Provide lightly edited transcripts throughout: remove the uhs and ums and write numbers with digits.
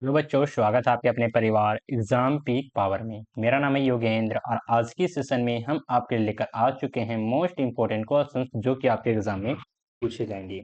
Hello बच्चों, स्वागत है आपके अपने परिवार एग्जाम पीक पावर में। मेरा नाम है योगेंद्र और आज की सेशन में हम आपके लिए लेकर आ चुके हैं मोस्ट इंपोर्टेंट क्वेश्चंस जो कि आपके एग्जाम में पूछे जाएंगे।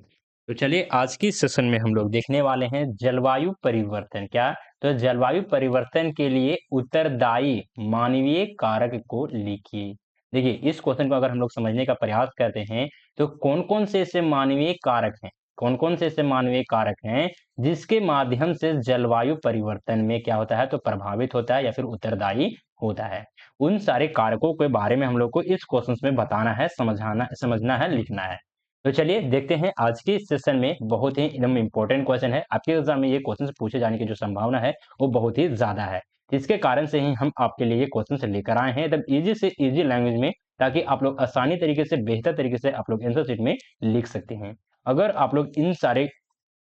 तो चलिए आज की सेशन में हम लोग देखने वाले हैं जलवायु परिवर्तन क्या। तो जलवायु परिवर्तन के लिए उत्तरदायी मानवीय कारक को लिखिए। देखिए, इस क्वेश्चन को अगर हम लोग समझने का प्रयास करते हैं तो कौन कौन से ऐसे मानवीय कारक हैं, कौन कौन से ऐसे मानवीय कारक हैं जिसके माध्यम से जलवायु परिवर्तन में क्या होता है तो प्रभावित होता है या फिर उत्तरदायी होता है। उन सारे कारकों के बारे में हम लोग को इस क्वेश्चन में बताना है, समझना है, लिखना है। तो चलिए देखते हैं आज के इस सेशन में। बहुत ही एकदम इंपॉर्टेंट क्वेश्चन है, आपके एग्जाम में ये क्वेश्चन पूछे जाने की जो संभावना है वो बहुत ही ज्यादा है। इसके कारण से ही हम आपके लिए ये क्वेश्चन लेकर आए हैं एकदम इजी से इजी लैंग्वेज में, ताकि आप लोग आसानी तरीके से, बेहतर तरीके से आप लोग आंसर शीट में लिख सकते हैं। अगर आप लोग इन सारे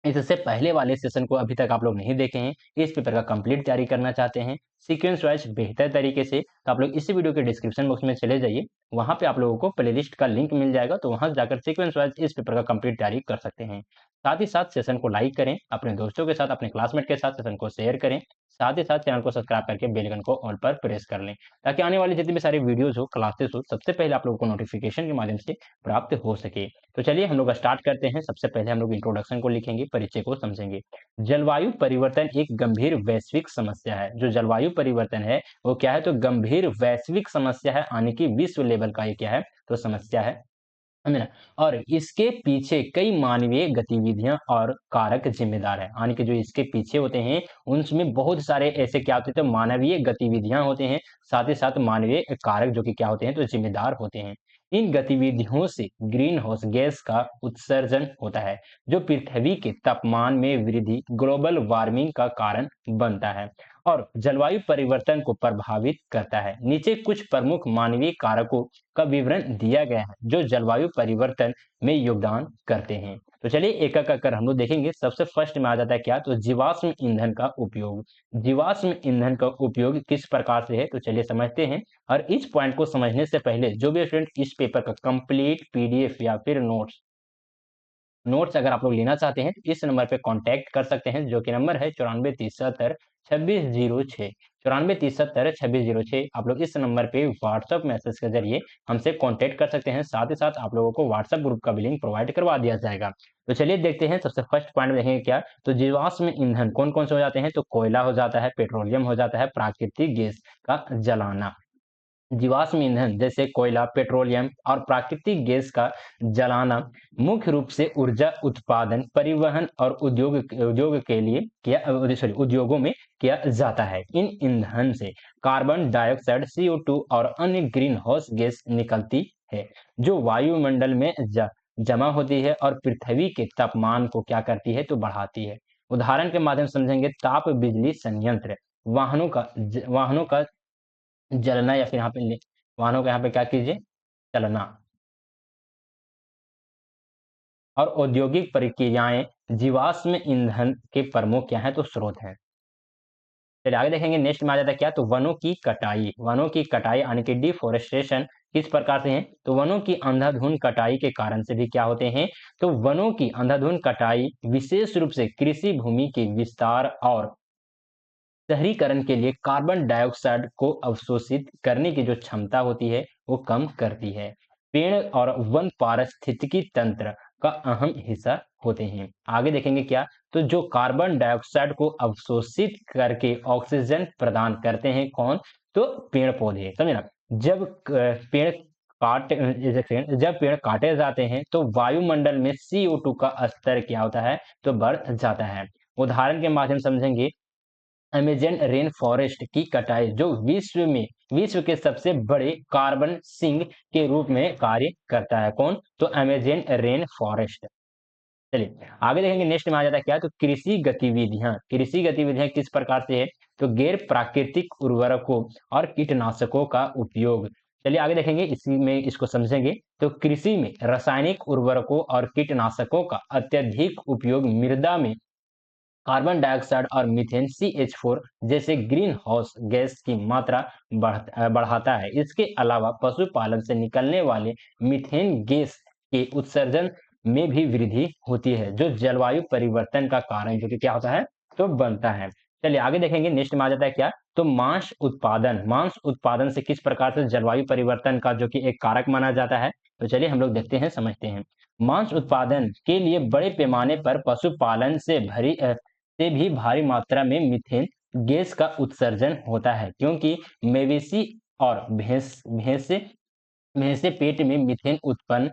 इससे पहले वाले सेशन को अभी तक आप लोग नहीं देखे हैं, इस पेपर का कंप्लीट तैयारी करना चाहते हैं सीक्वेंस वाइज बेहतर तरीके से, तो आप लोग इसी वीडियो के डिस्क्रिप्शन बॉक्स में चले जाइए। वहां पे आप लोगों को प्लेलिस्ट का लिंक मिल जाएगा, तो वहां जाकर सीक्वेंस वाइज इस पेपर का कंप्लीट तैयारी कर सकते हैं। साथ ही साथ सेशन को लाइक करें, अपने दोस्तों के साथ, अपने क्लासमेट के साथ सेशन को शेयर करें। साथ ही साथ चैनल को सब्सक्राइब करके बेल आइकन को ऑल पर प्रेस कर लें, ताकि आने वाली जितनी भी सारी वीडियोज हो, क्लासेस हो, सबसे पहले आप लोगों को नोटिफिकेशन के माध्यम से प्राप्त हो सके। तो चलिए हम लोग स्टार्ट करते हैं। सबसे पहले हम लोग इंट्रोडक्शन को लिखेंगे, परिचय को समझेंगे। जलवायु परिवर्तन एक गंभीर वैश्विक समस्या है। जो जलवायु परिवर्तन है वो क्या है तो गंभीर वैश्विक समस्या है, यानी कि विश्व लेवल का ये क्या है तो समस्या है ना। और इसके पीछे कई मानवीय गतिविधियां और कारक जिम्मेदार है, यानी कि जो इसके पीछे होते हैं उनमें बहुत सारे ऐसे क्या होते हैं तो मानवीय गतिविधियां होते हैं, साथ ही साथ मानवीय कारक जो कि क्या होते हैं तो जिम्मेदार होते हैं। इन गतिविधियों से ग्रीन हाउस गैस का उत्सर्जन होता है, जो पृथ्वी के तापमान में वृद्धि, ग्लोबल वार्मिंग का कारण बनता है और जलवायु परिवर्तन को प्रभावित करता है। नीचे कुछ प्रमुख मानवीय कारकों का विवरण दिया गया है जो जलवायु परिवर्तन में योगदान करते हैं। तो चलिए एक एक कर हम लोग देखेंगे। सबसे फर्स्ट में आ जाता है क्या तो जीवाश्म ईंधन का उपयोग। जीवाश्म ईंधन का उपयोग किस प्रकार से है तो चलिए समझते हैं। और इस पॉइंट को समझने से पहले जो भी स्टूडेंट इस पेपर का कंप्लीट पीडीएफ या फिर नोट्स अगर आप लोग लेना चाहते हैं तो इस नंबर पे कांटेक्ट कर सकते हैं, जो कि नंबर है 94 370 2606। 94 370 2606 आप लोग इस नंबर पे व्हाट्सएप मैसेज के जरिए हमसे कांटेक्ट कर सकते हैं। साथ ही साथ आप लोगों को व्हाट्सएप ग्रुप का भी लिंक प्रोवाइड करवा दिया जाएगा। तो चलिए देखते हैं। सबसे फर्स्ट पॉइंट में देखेंगे क्या तो जीवाश्म ईंधन कौन कौन से हो जाते हैं तो कोयला हो जाता है, पेट्रोलियम हो जाता है, प्राकृतिक गैस का जलाना। जीवाश्म ईंधन जैसे कोयला, पेट्रोलियम और प्राकृतिक गैस का जलाना मुख्य रूप से ऊर्जा उत्पादन, परिवहन और उद्योग के लिए उद्योगों में किया जाता है। इन ईंधन से कार्बन डाइऑक्साइड, CO2 और अन्य ग्रीन हाउस गैस निकलती है, जो वायुमंडल में जमा होती है और पृथ्वी के तापमान को क्या करती है तो बढ़ाती है। उदाहरण के माध्यम से समझेंगे। ताप बिजली संयंत्र, वाहनों का जलना, या फिर यहाँ पे वाहनों का यहाँ पे क्या कीजिए चलना, और औद्योगिक प्रक्रियाएं जीवाश्म ईंधन के प्रमुख क्या है तो स्रोत हैं। चलिए आगे देखेंगे। नेक्स्ट में आ जाता है क्या तो वनों की कटाई। वनों की कटाई यानी कि डिफोरेस्टेशन किस प्रकार से है तो वनों की अंधाधुंध कटाई के कारण से भी क्या होते हैं तो वनों की अंधाधुंध कटाई विशेष रूप से कृषि भूमि के विस्तार और शहरीकरण के लिए कार्बन डाइऑक्साइड को अवशोषित करने की जो क्षमता होती है वो कम करती है। पेड़ और वन पारिस्थितिकी तंत्र का अहम हिस्सा होते हैं। आगे देखेंगे क्या तो जो कार्बन डाइऑक्साइड को अवशोषित करके ऑक्सीजन प्रदान करते हैं कौन तो पेड़ पौधे, समझे ना। जब पेड़ जब पेड़ काटे जाते हैं तो वायुमंडल में CO2 का स्तर क्या होता है तो बढ़ जाता है। उदाहरण के माध्यम से समझेंगे। अमेज़न रेन फॉरेस्ट की कटाई जो विश्व के सबसे बड़े कार्बन सिंक के रूप में कार्य करता है कौन तो अमेज़न रेन फॉरेस्ट। चलिए आगे देखेंगे। नेक्स्ट में आ जाता है क्या तो कृषि गतिविधियां किस प्रकार से है तो गैर प्राकृतिक उर्वरकों और कीटनाशकों का उपयोग। चलिए आगे देखेंगे, इसी में इसको समझेंगे। तो कृषि में रासायनिक उर्वरकों और कीटनाशकों का अत्यधिक उपयोग मृदा में कार्बन डाइऑक्साइड और मीथेन CH4 जैसे ग्रीन हाउस गैस की मात्रा बढ़ाता है। इसके अलावा पशुपालन से निकलने वाले मीथेन गैस के उत्सर्जन में भी वृद्धि होती है, जो जलवायु परिवर्तन का कारण जो कि क्या होता है तो बनता है। चलिए आगे देखेंगे, नेक्स्ट में आ जाता है क्या, तो मांस उत्पादन से किस प्रकार से जलवायु परिवर्तन का जो कि एक कारक माना जाता है। तो चलिए हम लोग देखते हैं, समझते हैं। मांस उत्पादन के लिए बड़े पैमाने पर पशुपालन से भी भारी मात्रा में मीथेन गैस का उत्सर्जन होता है, क्योंकि मवेशी और भैंसे पेट में मीथेन उत्पन्न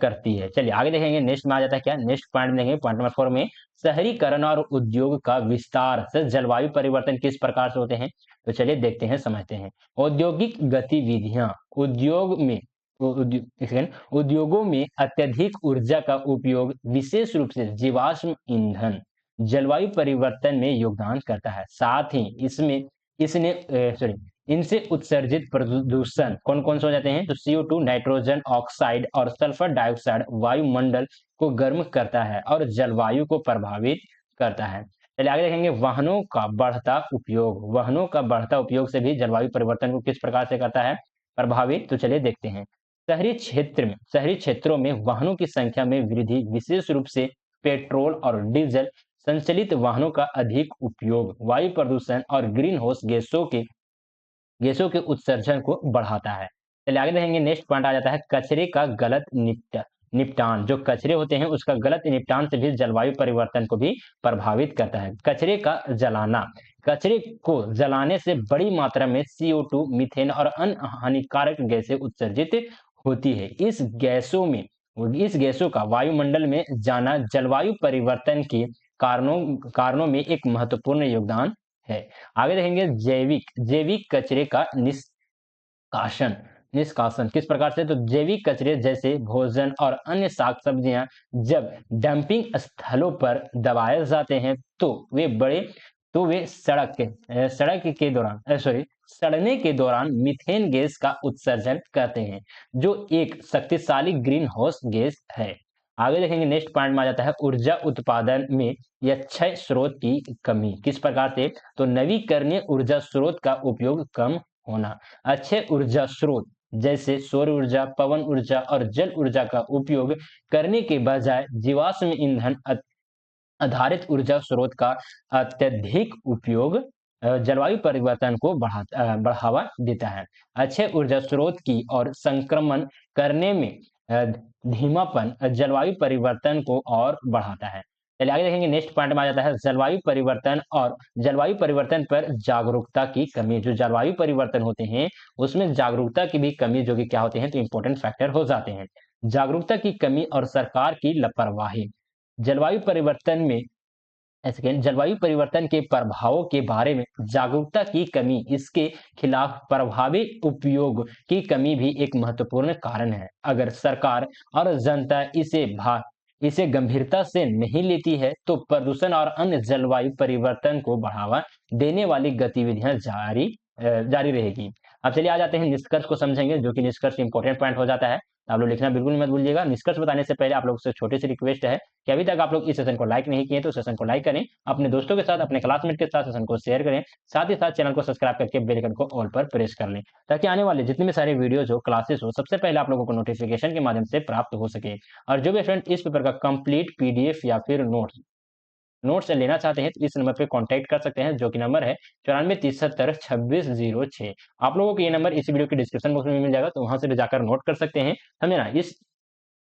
करती है। चलिए आगे देखेंगे, नेक्स्ट में आ जाता है क्या, नेक्स्ट पॉइंट में देखेंगे, पॉइंट नंबर 4 में शहरीकरण और उद्योग का विस्तार से जलवायु परिवर्तन किस प्रकार से होते हैं। तो चलिए देखते हैं, समझते हैं। औद्योगिक गतिविधियां, उद्योग में उद्योगों में अत्यधिक ऊर्जा का उपयोग, विशेष रूप से जीवाश्म ईंधन, जलवायु परिवर्तन में योगदान करता है। साथ ही इसमें इसने सॉरी इनसे उत्सर्जित प्रदूषण कौन-कौन से हो जाते हैं, तो CO2, नाइट्रोजन ऑक्साइड और सल्फर डाइऑक्साइड वायुमंडल को गर्म करता है और जलवायु को प्रभावित करता है। चलिए आगे देखेंगे, वाहनों का बढ़ता उपयोग से भी जलवायु परिवर्तन को किस प्रकार से करता है प्रभावित। तो चलिए देखते हैं। शहरी क्षेत्रों में वाहनों की संख्या में वृद्धि, विशेष रूप से पेट्रोल और डीजल संचालित वाहनों का अधिक उपयोग, वायु प्रदूषण और ग्रीन हाउस गैसों के उत्सर्जन को बढ़ाता है। चलिए आगे देखेंगे, नेक्स्ट पॉइंट आ जाता है, कचरे का गलत निपटान। जो कचरे होते हैं उसका गलत निपटान से भी जलवायु परिवर्तन को भी प्रभावित करता है। कचरे को जलाने से बड़ी मात्रा में CO2, मीथेन और अन्य हानिकारक गैसें उत्सर्जित होती है। इस गैसों का वायुमंडल में जाना जलवायु परिवर्तन के कारणों में एक महत्वपूर्ण योगदान है। आगे देखेंगे, जैविक कचरे का निष्कासन निष्कासन किस प्रकार से, तो जैविक कचरे जैसे भोजन और अन्य साग सब्जियां जब डंपिंग स्थलों पर दबाए जाते हैं तो वे सड़ने के दौरान मीथेन गैस का उत्सर्जन करते हैं, जो एक शक्तिशाली ग्रीन हाउस गैस है। आगे देखेंगे, नेक्स्ट पॉइंट में आ जाता है, ऊर्जा उत्पादन में अक्षय स्रोत की कमी किस प्रकार से, तो नवीकरणीय ऊर्जा स्रोत का उपयोग कम होना। अक्षय ऊर्जा स्रोत जैसे सौर ऊर्जा, पवन ऊर्जा और जल ऊर्जा का उपयोग करने के बजाय जीवाश्म ईंधन आधारित ऊर्जा स्रोत का अत्यधिक उपयोग जलवायु परिवर्तन को बढ़ावा देता है। अक्षय ऊर्जा स्रोत की और संक्रमण करने में धीमापन जलवायु परिवर्तन को और बढ़ाता है। चलिए आगे देखेंगे, नेक्स्ट पॉइंट में आ जाता है, जलवायु परिवर्तन पर जागरूकता की कमी। जो जलवायु परिवर्तन होते हैं उसमें जागरूकता की भी कमी, जो कि क्या होते हैं, तो इंपॉर्टेंट फैक्टर हो जाते हैं। जागरूकता की कमी और सरकार की लापरवाही जलवायु परिवर्तन में जलवायु परिवर्तन के प्रभावों के बारे में जागरूकता की कमी, इसके खिलाफ प्रभावी उपयोग की कमी भी एक महत्वपूर्ण कारण है। अगर सरकार और जनता इसे गंभीरता से नहीं लेती है तो प्रदूषण और अन्य जलवायु परिवर्तन को बढ़ावा देने वाली गतिविधियां जारी रहेगी। अब चलिए आ जाते हैं निष्कर्ष को समझेंगे, जो कि निष्कर्ष इंपॉर्टेंट पॉइंट हो जाता है। आप लोग लिखना बिल्कुल मत भूलिएगा। निष्कर्ष बताने से पहले आप लोग से छोटी सी रिक्वेस्ट है कि अभी तक आप लोग इस सेशन को लाइक नहीं किए तो सेशन को लाइक करें, अपने दोस्तों के साथ, अपने क्लासमेट के साथ सेशन को शेयर करें, साथ ही साथ चैनल को सब्सक्राइब करके बेल आइकन को ऑल पर प्रेस कर लें, ताकि आने वाले जितने भी सारे वीडियोज हो, क्लासेस हो, सबसे पहले आप लोगों को नोटिफिकेशन के माध्यम से प्राप्त हो सके। और जो भी स्टूडेंट इस पेपर का कंप्लीट PDF या फिर नोट्स लेना चाहते हैं तो इस नंबर पे कांटेक्ट कर सकते हैं, जो कि नंबर है 9473762606। आप लोगों को ये नंबर इस वीडियो के डिस्क्रिप्शन बॉक्स में मिल जाएगा, तो वहां से भी जाकर नोट कर सकते हैं, समझे ना। इस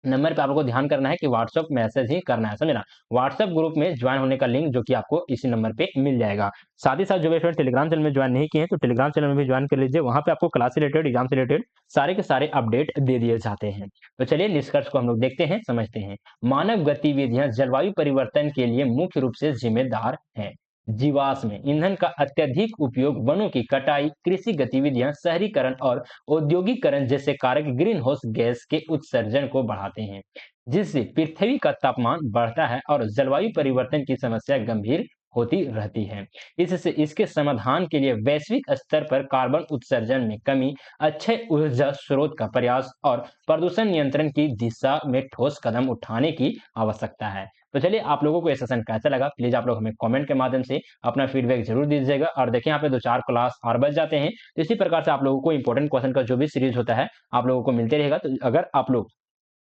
नंबर पे आप लोगों को ध्यान करना है कि व्हाट्सएप मैसेज ही करना है, समझे ना। व्हाट्सएप ग्रुप में ज्वाइन होने का लिंक जो कि आपको इसी नंबर पे मिल जाएगा। साथ ही साथ जो भी स्टूडेंट टेलीग्राम चैनल में ज्वाइन नहीं किए हैं तो टेलीग्राम चैनल में भी ज्वाइन कर लीजिए, वहां पे आपको क्लास से रिलेटेड, एग्जाम से रिलेटेड सारे के सारे अपडेट दे दिए जाते हैं। तो चलिए निष्कर्ष को हम लोग देखते हैं, समझते हैं। मानव गतिविधियां जलवायु परिवर्तन के लिए मुख्य रूप से जिम्मेदार है। जीवाश्म ईंधन का अत्यधिक उपयोग, वनों की कटाई, कृषि गतिविधियां, शहरीकरण और औद्योगिकरण जैसे कारक ग्रीन हाउस गैस के उत्सर्जन को बढ़ाते हैं, जिससे पृथ्वी का तापमान बढ़ता है और जलवायु परिवर्तन की समस्या गंभीर होती रहती है। इसके समाधान के लिए वैश्विक स्तर पर कार्बन उत्सर्जन में कमी, अक्षय ऊर्जा स्रोत का प्रयास और प्रदूषण नियंत्रण की दिशा में ठोस कदम उठाने की आवश्यकता है। तो चलिए, आप लोगों को ये सेशन कैसा लगा, प्लीज आप लोग हमें कमेंट के माध्यम से अपना फीडबैक जरूर दीजिएगा। और देखिए यहाँ पे 2-4 क्लास और बच जाते हैं, तो इसी प्रकार से आप लोगों को इंपॉर्टेंट क्वेश्चन का जो भी सीरीज होता है आप लोगों को मिलते रहेगा। तो अगर आप लोग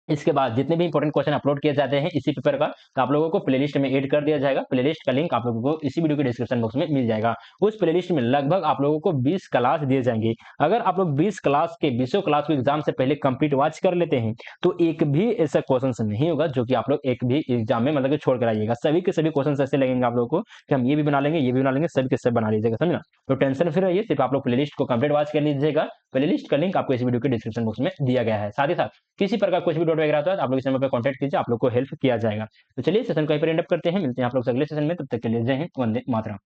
इसके बाद जितने भी इंपॉर्टेंट क्वेश्चन अपलोड किए जाते हैं इसी पेपर का, तो आप लोगों को प्लेलिस्ट में ऐड कर दिया जाएगा। प्लेलिस्ट का लिंक आप लोगों को इसी वीडियो के डिस्क्रिप्शन बॉक्स में मिल जाएगा। उस प्लेलिस्ट में लगभग आप लोगों को 20 क्लास दिए जाएंगे। अगर आप लोग 20 क्लास के 20 क्लास को एग्जाम से पहले कंप्लीट वॉच कर लेते हैं, तो एक भी ऐसा क्वेश्चन नहीं होगा जो कि आप लोग एक भी एग्जाम में मतलब कि छोड़ कर आइएगा। सभी के सभी क्वेश्चन ऐसे लगेंगे आप लोगों को कि हम ये भी बना लेंगे, ये भी बना लेंगे, सभी के सब बना लीजिएगा, समझना। तो टेंशन फ्री रहिए, सिर्फ आप लोग प्लेलिस्ट को कंप्लीट वॉच कर लीजिएगा। प्लेलिस्ट का लिंक आपको इस वीडियो के डिस्क्रिप्शन बॉक्स में दिया गया है। साथ ही साथ किसी प्रकार कुछ भी डाउट वगैरह आता है तो आप लोग इस नंबर पर कॉन्टैक्ट कीजिए, आप लोग को हेल्प किया जाएगा। तो चलिए सेशन को यहीं पर एंड अप करते हैं, मिलते हैं आप लोग से अगले सेशन में, तब तक के लिए जय हिंद, वंदे मातरम।